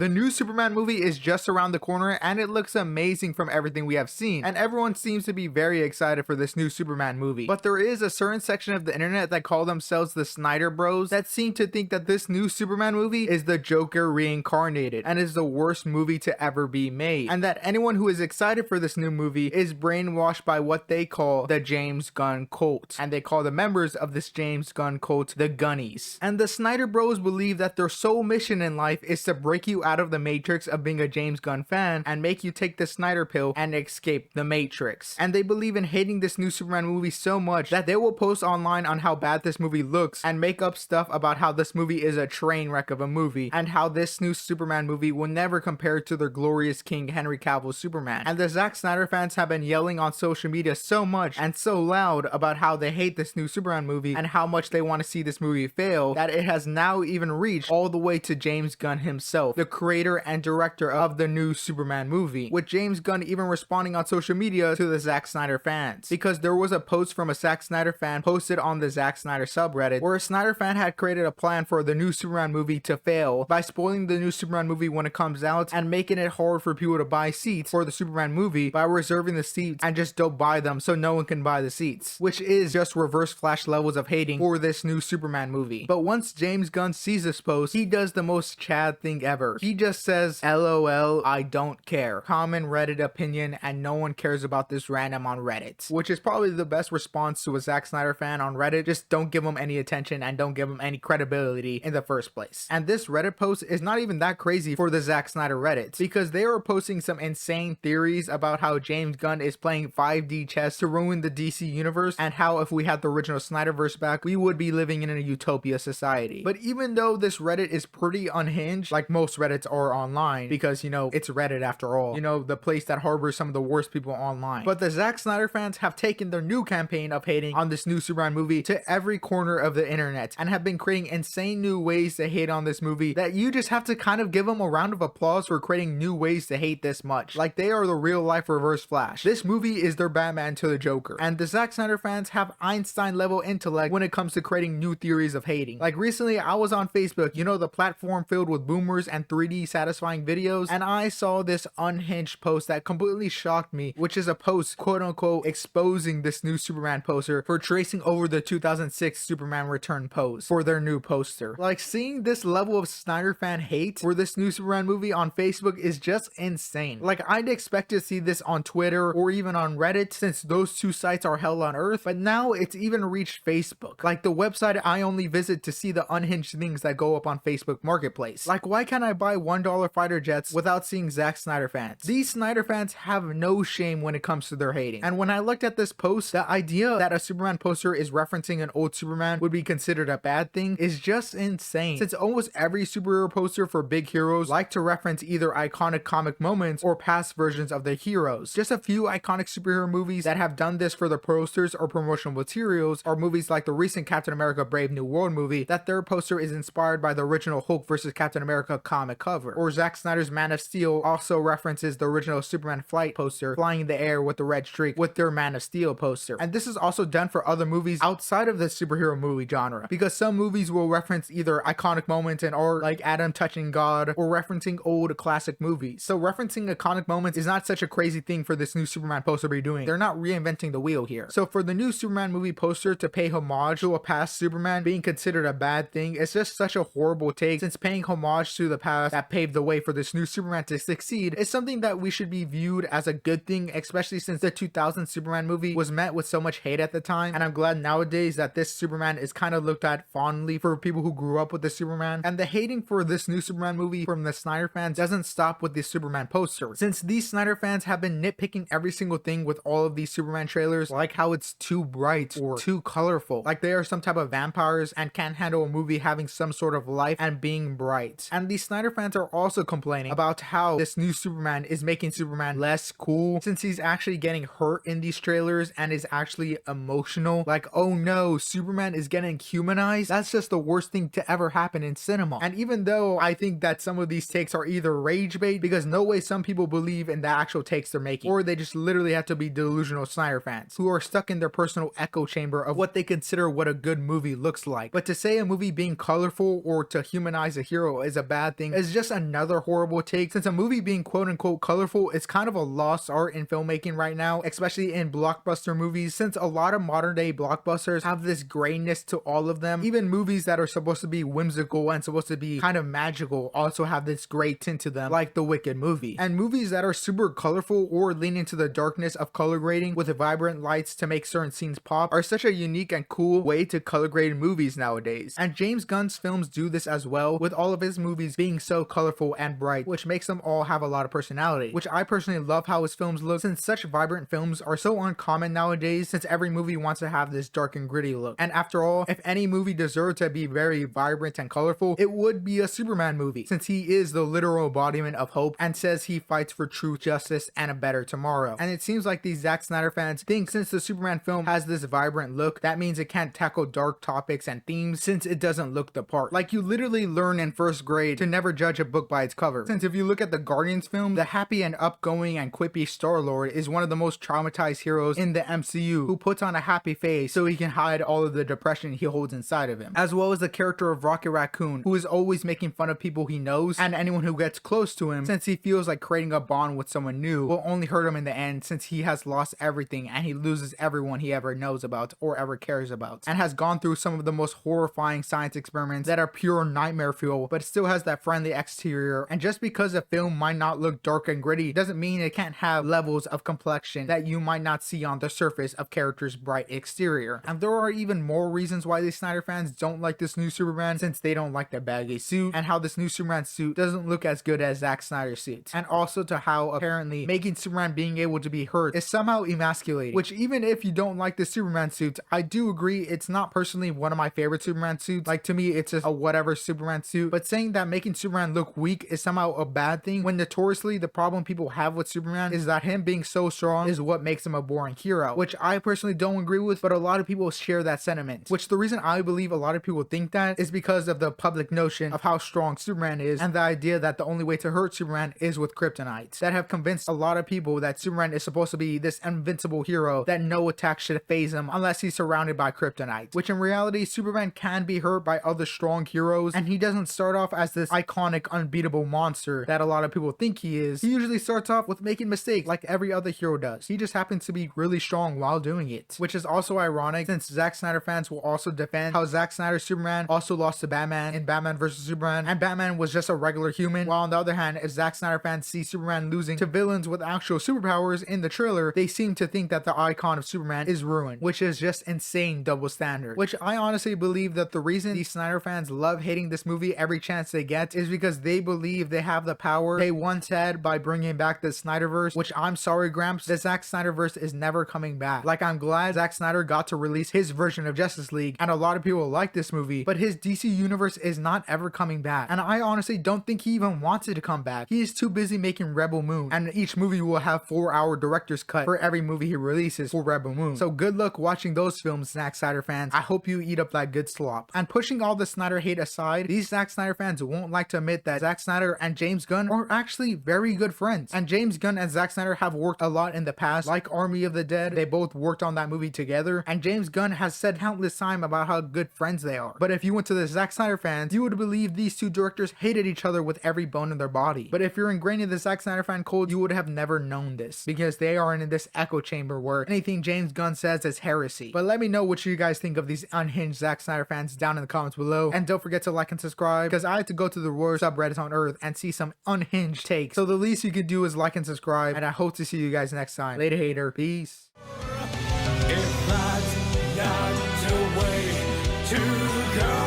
The new Superman movie is just around the corner and it looks amazing from everything we have seen, and everyone seems to be very excited for this new Superman movie. But there is a certain section of the internet that call themselves the Snyder Bros that seem to think that this new Superman movie is the Joker reincarnated and is the worst movie to ever be made, and that anyone who is excited for this new movie is brainwashed by what they call the James Gunn cult, and they call the members of this James Gunn cult the Gunnies. And the Snyder Bros believe that their sole mission in life is to break you out of the matrix of being a James Gunn fan and make you take the Snyder pill and escape the matrix. And they believe in hating this new Superman movie so much that they will post online on how bad this movie looks and make up stuff about how this movie is a train wreck of a movie and how this new Superman movie will never compare to their glorious King Henry Cavill's Superman. And the Zack Snyder fans have been yelling on social media so much and so loud about how they hate this new Superman movie and how much they want to see this movie fail that it has now even reached all the way to James Gunn himself, the creator and director of the new Superman movie, with James Gunn even responding on social media to the Zack Snyder fans, because there was a post from a Zack Snyder fan posted on the Zack Snyder subreddit where a Snyder fan had created a plan for the new Superman movie to fail by spoiling the new Superman movie when it comes out and making it hard for people to buy seats for the Superman movie by reserving the seats and just don't buy them so no one can buy the seats, which is just reverse Flash levels of hating for this new Superman movie. But once James Gunn sees this post, he does the most Chad thing ever. He just says, LOL, I don't care. Common Reddit opinion, and no one cares about this random on Reddit. Which is probably the best response to a Zack Snyder fan on Reddit. Just don't give him any attention and don't give him any credibility in the first place. And this Reddit post is not even that crazy for the Zack Snyder Reddit, because they were posting some insane theories about how James Gunn is playing 5D chess to ruin the DC universe, and how if we had the original Snyderverse back, we would be living in a utopia society. But even though this Reddit is pretty unhinged, like most Reddits are online, because, you know, it's Reddit after all, you know, the place that harbors some of the worst people online. But the Zack Snyder fans have taken their new campaign of hating on this new Superman movie to every corner of the internet and have been creating insane new ways to hate on this movie that you just have to kind of give them a round of applause for creating new ways to hate this much. Like, they are the real life Reverse Flash. This movie is their Batman to the Joker. And the Zack Snyder fans have Einstein level intellect when it comes to creating new theories of hating. Like, recently I was on Facebook, you know, the platform filled with boomers and 3D satisfying videos, and I saw this Unhinged post that completely shocked me, which is a post quote unquote exposing this new Superman poster for tracing over the 2006 Superman Return pose for their new poster. Like, seeing this level of Snyder fan hate for this new Superman movie on Facebook is just insane. Like, I'd expect to see this on Twitter or even on Reddit, since those two sites are hell on earth, but now it's even reached Facebook, like the website I only visit to see the unhinged things that go up on Facebook Marketplace. Like, why can't I buy $1 fighter jets without seeing Zack Snyder fans? These Snyder fans have no shame when it comes to their hating. And when I looked at this post, the idea that a Superman poster is referencing an old Superman would be considered a bad thing is just insane, since almost every superhero poster for big heroes like to reference either iconic comic moments or past versions of their heroes. Just a few iconic superhero movies that have done this for their posters or promotional materials are movies like the recent Captain America Brave New World movie, that their poster is inspired by the original Hulk vs. Captain America comic cover. Or Zack Snyder's Man of Steel also references the original Superman flight poster flying in the air with the red streak with their Man of Steel poster. And this is also done for other movies outside of the superhero movie genre, because some movies will reference either iconic moments in art like Adam touching God or referencing old classic movies. So referencing iconic moments is not such a crazy thing for this new Superman poster to be doing. They're not reinventing the wheel here. So for the new Superman movie poster to pay homage to a past Superman being considered a bad thing, it's just such a horrible take, since paying homage to the past that paved the way for this new Superman to succeed is something that we should be viewed as a good thing, especially since the 2000 Superman movie was met with so much hate at the time. And I'm glad nowadays that this Superman is kind of looked at fondly for people who grew up with the Superman. And the hating for this new Superman movie from the Snyder fans doesn't stop with the Superman poster, since these Snyder fans have been nitpicking every single thing with all of these Superman trailers, like how it's too bright or too colorful, like they are some type of vampires and can't handle a movie having some sort of life and being bright. And these Snyder fans are also complaining about how this new Superman is making Superman less cool, since he's actually getting hurt in these trailers and is actually emotional. Like, oh no, Superman is getting humanized? That's just the worst thing to ever happen in cinema. And even though I think that some of these takes are either rage bait, because no way some people believe in the actual takes they're making, or they just literally have to be delusional Snyder fans who are stuck in their personal echo chamber of what they consider what a good movie looks like. But to say a movie being colorful or to humanize a hero is a bad thing is is just another horrible take, since a movie being quote unquote colorful is kind of a lost art in filmmaking right now, especially in blockbuster movies, since a lot of modern day blockbusters have this grayness to all of them. Even movies that are supposed to be whimsical and supposed to be kind of magical also have this gray tint to them, like the Wicked movie. And movies that are super colorful or lean into the darkness of color grading with vibrant lights to make certain scenes pop are such a unique and cool way to color grade movies nowadays. And James Gunn's films do this as well, with all of his movies being so colorful and bright, which makes them all have a lot of personality, which I personally love how his films look, since such vibrant films are so uncommon nowadays, since every movie wants to have this dark and gritty look. And after all, if any movie deserved to be very vibrant and colorful, it would be a Superman movie, since he is the literal embodiment of hope and says he fights for truth, justice, and a better tomorrow. And it seems like these Zack Snyder fans think since the Superman film has this vibrant look, that means it can't tackle dark topics and themes since it doesn't look the part. Like you literally learn in first grade to never judge a book by its cover, since if you look at the Guardians film, the happy and upgoing and quippy Star-Lord is one of the most traumatized heroes in the MCU, who puts on a happy face so he can hide all of the depression he holds inside of him, as well as the character of Rocket Raccoon, who is always making fun of people he knows and anyone who gets close to him, since he feels like creating a bond with someone new will only hurt him in the end, since he has lost everything and he loses everyone he ever knows about or ever cares about, and has gone through some of the most horrifying science experiments that are pure nightmare fuel, but still has that friendly exterior. And just because a film might not look dark and gritty doesn't mean it can't have levels of complexion that you might not see on the surface of characters' bright exterior. And there are even more reasons why these Snyder fans don't like this new Superman, since they don't like the baggy suit and how this new Superman suit doesn't look as good as Zack Snyder's suit, and also to how apparently making Superman being able to be hurt is somehow emasculating, which even if you don't like the Superman suit, I do agree it's not personally one of my favorite Superman suits. Like to me it's just a whatever Superman suit, but saying that making Superman look weak is somehow a bad thing, when notoriously the problem people have with Superman is that him being so strong is what makes him a boring hero, which I personally don't agree with, but a lot of people share that sentiment. Which the reason I believe a lot of people think that is because of the public notion of how strong Superman is, and the idea that the only way to hurt Superman is with kryptonite, that have convinced a lot of people that Superman is supposed to be this invincible hero that no attack should phase him unless he's surrounded by kryptonite, which in reality Superman can be hurt by other strong heroes, and he doesn't start off as this iconic unbeatable monster that a lot of people think he is. He usually starts off with making mistakes like every other hero does. He just happens to be really strong while doing it, which is also ironic since Zack Snyder fans will also defend how Zack Snyder's Superman also lost to Batman in Batman vs Superman, and Batman was just a regular human, while on the other hand, if Zack Snyder fans see Superman losing to villains with actual superpowers in the trailer, they seem to think that the icon of Superman is ruined, which is just insane double standard. Which I honestly believe that the reason these Snyder fans love hating this movie every chance they get is because they believe they have the power they once had by bringing back the Snyderverse, which I'm sorry Gramps, the Zack Snyderverse is never coming back. Like I'm glad Zack Snyder got to release his version of Justice League and a lot of people like this movie, but his DC universe is not ever coming back, and I honestly don't think he even wants it to come back. He is too busy making Rebel Moon, and each movie will have 4-hour director's cut for every movie he releases for Rebel Moon. So good luck watching those films, Zack Snyder fans. I hope you eat up that good slop. And pushing all the Snyder hate aside, these Zack Snyder fans won't like to admit that Zack Snyder and James Gunn are actually very good friends, and James Gunn and Zack Snyder have worked a lot in the past, like Army of the Dead. They both worked on that movie together, and James Gunn has said countless times about how good friends they are. But if you went to the Zack Snyder fans, you would believe these two directors hated each other with every bone in their body. But if you're ingrained in the Zack Snyder fan code, you would have never known this, because they are in this echo chamber where anything James Gunn says is heresy. But let me know what you guys think of these unhinged Zack Snyder fans down in the comments below, and don't forget to like and subscribe, because I had to go to the worst subreddits on earth and see some unhinged takes. So the least you could do is like and subscribe, and I hope to see you guys next time. Later, hater. Peace. If that's not the way to go.